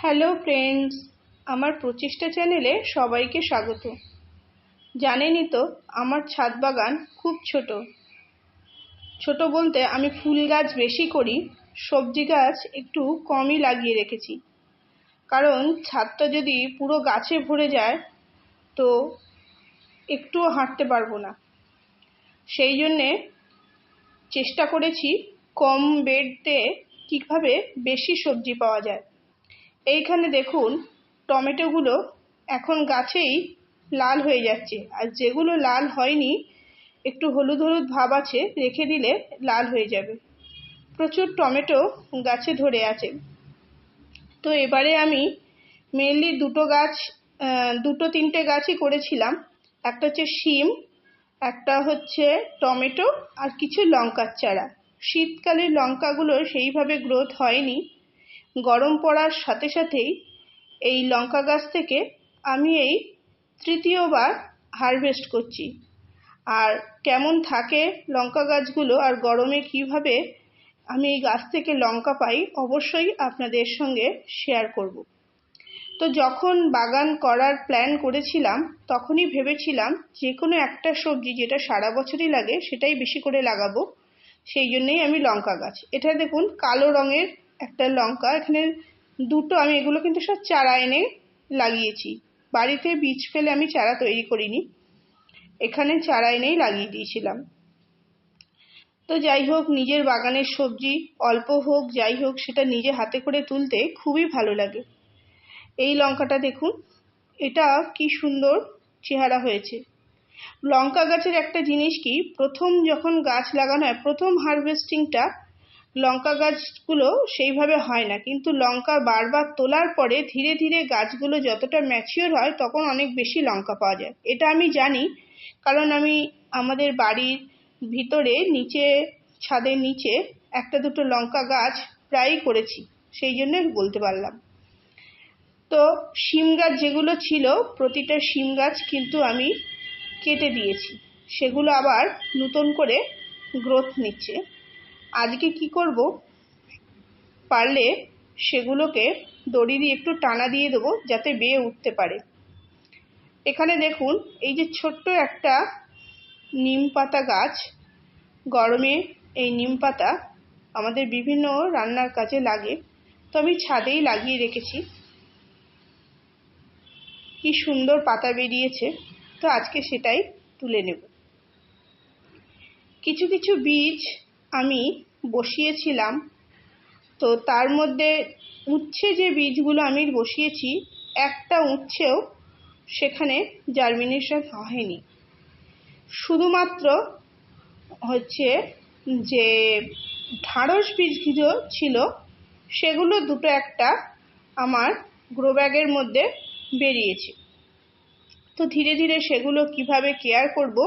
Hello friends, আমার প্রচেষ্টা চ্যানেলে সবাইকে স্বাগত। জানেনই তো আমার ছাদ বাগান খুব ছোট। ছোট বলতে আমি ফুল গাছ বেশি করি, সবজি গাছ একটু কমই লাগিয়ে রেখেছি। কারণ ছাদটা যদি পুরো গাছে ভরে যায় তো একটুও হাঁটতে পারবো না। সেই জন্যে চেষ্টা করেছি কম বেডে কীভাবে বেশি সবজি পাওয়া যায়। এইখানে দেখুন, টমেটোগুলো এখন গাছেই লাল হয়ে যাচ্ছে, আর যেগুলো লাল হয়নি একটু হলুদ হলুদ ভাব আছে, রেখে দিলে লাল হয়ে যাবে। প্রচুর টমেটো গাছে ধরে আছে। তো এবারে আমি মেনলি দুটো তিনটে গাছই করেছিলাম। একটা হচ্ছে শিম, একটা হচ্ছে টমেটো, আর কিছু লঙ্কার চারা। শীতকালে লঙ্কাগুলো সেইভাবে গ্রোথ হয়নি। গরম পড়ার সাথে সাথেই এই লঙ্কা গাছ থেকে আমি এই তৃতীয়বার হারভেস্ট করছি। আর কেমন থাকে লঙ্কা গাছগুলো আর গরমে কিভাবে আমি এই গাছ থেকে লঙ্কা পাই অবশ্যই আপনাদের সঙ্গে শেয়ার করব। তো যখন বাগান করার প্ল্যান করেছিলাম তখনই ভেবেছিলাম যে কোনো একটা সবজি যেটা সারা বছরই লাগে সেটাই বেশি করে লাগাবো। সেই জন্যই আমি লঙ্কা গাছ, এটা দেখুন কালো রঙের একটা লঙ্কা, এখানে দুটো, আমি এগুলো কিন্তু সব চারা এনে লাগিয়েছি। বাড়িতে বীজ ফেলে আমি চারা তৈরি করিনি, এখানে চারা এনেই লাগিয়ে দিয়েছিলাম। তো যাই হোক, নিজের বাগানের সবজি অল্প হোক যাই হোক সেটা নিজে হাতে করে তুলতে খুবই ভালো লাগে। এই লঙ্কাটা দেখুন, এটা কি সুন্দর চেহারা হয়েছে। লঙ্কা গাছের একটা জিনিস কি, প্রথম যখন গাছ লাগানো হয়, প্রথম হারভেস্টিংটা লঙ্কা গাছগুলো সেইভাবে হয় না, কিন্তু লঙ্কা বারবার তোলার পরে ধীরে ধীরে গাছগুলো যতটা ম্যাচিওর হয় তখন অনেক বেশি লঙ্কা পাওয়া যায়। এটা আমি জানি, কারণ আমি আমাদের বাড়ির ভিতরে নিচে, ছাদের নিচে একটা দুটো লঙ্কা গাছ প্রায়ই করেছি, সেই জন্য বলতে পারলাম। তো শিম গাছ যেগুলো ছিল, প্রতিটা শিম গাছ কিন্তু আমি কেটে দিয়েছি, সেগুলো আবার নতুন করে গ্রোথ নিচ্ছে। আজকে কি করব, পারলে সেগুলোকে দড়ি দিয়ে একটু টানা দিয়ে দেবো যাতে বেয়ে উঠতে পারে। এখানে দেখুন, এই যে ছোট্ট একটা নিম পাতা গাছ, গরমে এই নিম পাতা আমাদের বিভিন্ন রান্নার কাজে লাগে, তো আমি ছাদেই লাগিয়ে রেখেছি। কি সুন্দর পাতা বেরিয়েছে, তো আজকে সেটাই তুলে নেব। কিছু কিছু বীজ আমি বসিয়েছিলাম, তো তার মধ্যে উচ্ছে যে বীজগুলো আমি বসিয়েছি, একটা উচ্ছেও সেখানে জার্মিনেশন হয়নি। শুধুমাত্র হচ্ছে যে ঢ্যাঁড়স বীজগুলো ছিল সেগুলো দুটো একটা আমার গ্রো ব্যাগের মধ্যে বেরিয়েছে। তো ধীরে ধীরে সেগুলো কিভাবে কেয়ার করব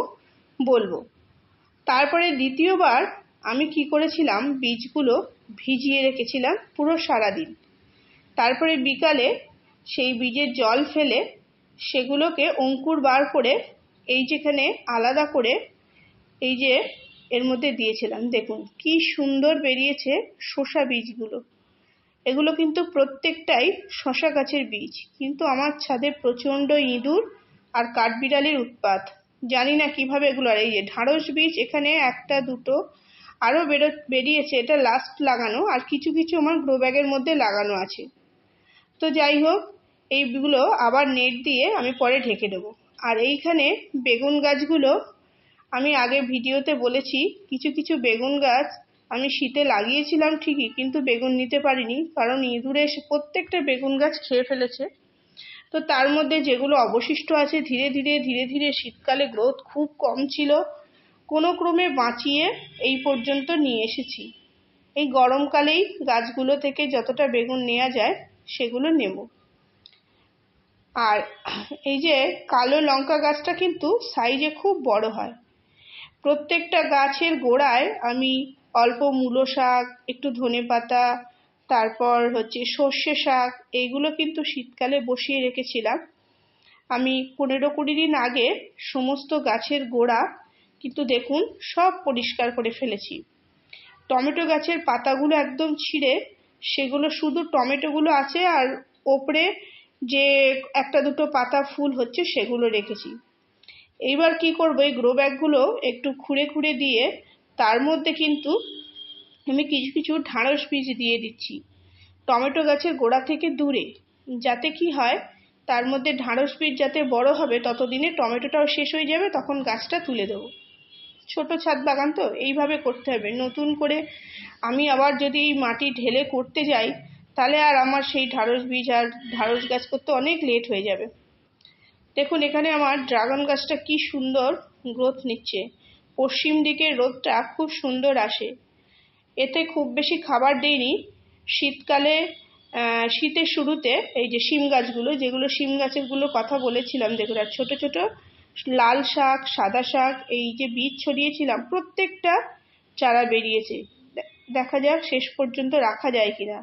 বলবো। তারপরে দ্বিতীয়বার আমি কি করেছিলাম, বীজগুলো ভিজিয়ে রেখেছিলাম পুরো সারাদিন। তারপরে বিকালে সেই বীজের জল ফেলে সেগুলোকে অঙ্কুর বার করে এই যেখানে আলাদা করে এই যে এর মধ্যে দিয়েছিলাম। দেখুন কি সুন্দর বেরিয়েছে শসা বীজগুলো। এগুলো কিন্তু প্রত্যেকটাই শসা গাছের বীজ, কিন্তু আমার ছাদে প্রচণ্ড ইঁদুর আর কাঠবিড়ালির উৎপাত, জানি না কিভাবে এগুলো। আর এই যে ঢ্যাঁড়স বীজ এখানে একটা দুটো আরও বেরিয়েছে, এটা লাস্ট লাগানো, আর কিছু কিছু আমার গ্রো ব্যাগের মধ্যে লাগানো আছে। তো যাই হোক, এইগুলো আবার নেট দিয়ে আমি পরে ঢেকে দেবো। আর এইখানে বেগুন গাছগুলো আমি আগে ভিডিওতে বলেছি, কিছু কিছু বেগুন গাছ আমি শীতে লাগিয়েছিলাম ঠিকই, কিন্তু বেগুন নিতে পারিনি, কারণ ইঁদুরে এসে প্রত্যেকটা বেগুন গাছ খেয়ে ফেলেছে। তো তার মধ্যে যেগুলো অবশিষ্ট আছে ধীরে ধীরে ধীরে ধীরে শীতকালে গ্রোথ খুব কম ছিল, কোনো ক্রমে বাঁচিয়ে এই পর্যন্ত নিয়ে এসেছি। এই গরমকালেই গাছগুলো থেকে যতটা বেগুন নেওয়া যায় সেগুলো নেব। আর এই যে কালো লঙ্কা গাছটা কিন্তু সাইজে খুব বড় হয়। প্রত্যেকটা গাছের গোড়ায় আমি অল্প মূলো শাক, একটু ধনেপাতা, তারপর হচ্ছে সর্ষে শাক, এইগুলো কিন্তু শীতকালে বসিয়ে রেখেছিলাম। আমি 15-20 দিন আগে সমস্ত গাছের গোড়া কিন্তু দেখুন সব পরিষ্কার করে ফেলেছি। টমেটো গাছের পাতাগুলো একদম ছিঁড়ে সেগুলো শুধু টমেটোগুলো আছে, আর ওপরে যে একটা দুটো পাতা ফুল হচ্ছে সেগুলো রেখেছি। এইবার কি করবো, এই গ্রো ব্যাগগুলো একটু খুঁড়ে খুঁড়ে দিয়ে তার মধ্যে কিন্তু আমি কিছু কিছু ঢাঁড়স বীজ দিয়ে দিচ্ছি টমেটো গাছের গোড়া থেকে দূরে, যাতে কি হয় তার মধ্যে ঢাঁড়স বীজ যাতে বড় হবে ততদিনে টমেটোটাও শেষ হয়ে যাবে, তখন গাছটা তুলে দেবো। ছোট ছাদ বাগান তো এইভাবে করতে হবে। নতুন করে আমি আবার যদি মাটি ঢেলে করতে যাই তাহলে আর আমার সেই ঢাঁড়স বীজ আর ঢাঁড়স গাছ করতে অনেক লেট হয়ে যাবে। দেখুন এখানে আমার ড্রাগন গাছটা কি সুন্দর গ্রোথ নিচ্ছে। পশ্চিম দিকের রোদটা খুব সুন্দর আসে। এতে খুব বেশি খাবার দেইনি। শীতকালে শীতের শুরুতে এই যে শিম গাছগুলো, যেগুলো শিম গাছেরগুলো কথা বলেছিলাম, দেখুন আর ছোট ছোট লাল শাক সাদা শাক এই যে বীজ ছড়িয়েছিলাম প্রত্যেকটা চারা বেরিয়েছে। দেখা যাক শেষ পর্যন্ত রাখা যায় কিনা।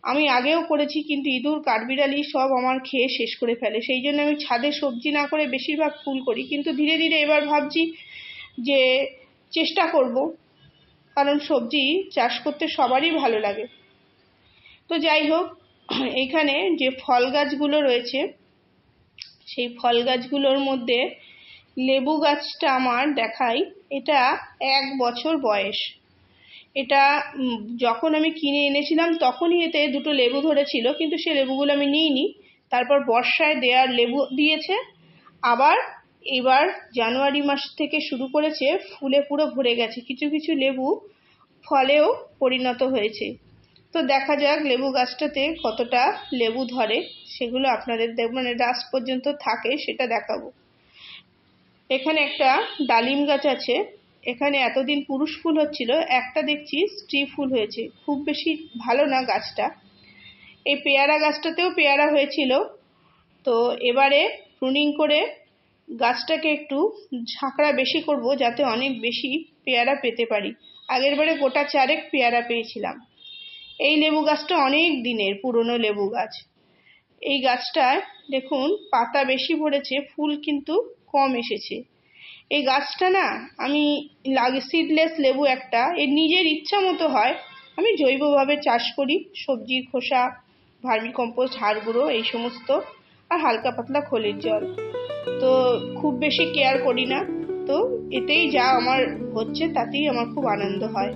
আমি আগেও করেছি কিন্তু ইঁদুর কাঠবিড়ালি সব আমার খেয়ে শেষ করে ফেলে, সেই জন্য আমি ছাদে সবজি না করে বেশিরভাগ ফুল করি। কিন্তু ধীরে ধীরে এবার ভাবছি যে চেষ্টা করব, কারণ সবজি চাষ করতে সবারই ভালো লাগে। তো যাই হোক, এখানে যে ফল গাছগুলো রয়েছে সেই ফল গাছগুলোর মধ্যে লেবু গাছটা আমার দেখাই, এটা 1 বছর বয়স। এটা যখন আমি কিনে এনেছিলাম তখনই এতে দুটো লেবু ধরেছিল, কিন্তু সে লেবুগুলো আমি নিইনি। তারপর বর্ষায় দেওয়ার লেবু দিয়েছে, আবার এবার জানুয়ারি মাস থেকে শুরু করেছে, ফুলে পুরো ভরে গেছে, কিছু কিছু লেবু ফলেও পরিণত হয়েছে। তো দেখা যাক লেবু গাছটাতে কতটা লেবু ধরে, সেগুলো আপনাদের মানে লাস্ট পর্যন্ত থাকে সেটা দেখাবো। এখানে একটা ডালিম গাছ আছে, এখানে এতদিন পুরুষ ফুল হচ্ছিল, একটা দেখছি স্ত্রী ফুল হয়েছে, খুব বেশি ভালো না গাছটা। এই পেয়ারা গাছটাতেও পেয়ারা হয়েছিল, তো এবারে প্রুনিং করে গাছটাকে একটু ঝাঁকড়া বেশি করব, যাতে অনেক বেশি পেয়ারা পেতে পারি। আগের বারে গোটা 4 পেয়ারা পেয়েছিলাম। এই লেবু গাছটা অনেক দিনের পুরনো লেবু গাছ। এই গাছটায় দেখুন পাতা বেশি ভরেছে, ফুল কিন্তু কম এসেছে। এই গাছটা না আমি সিডলেস লেবু একটা, এর নিজের ইচ্ছা মতো হয়। আমি জৈবভাবে চাষ করি, সবজির খোসা, ভার্মি কম্পোস্ট, হাড় গুঁড়ো এই সমস্ত, আর হালকা পাতলা খোলের জল। তো খুব বেশি কেয়ার করি না, তো এতেই যা আমার হচ্ছে তাতেই আমার খুব আনন্দ হয়।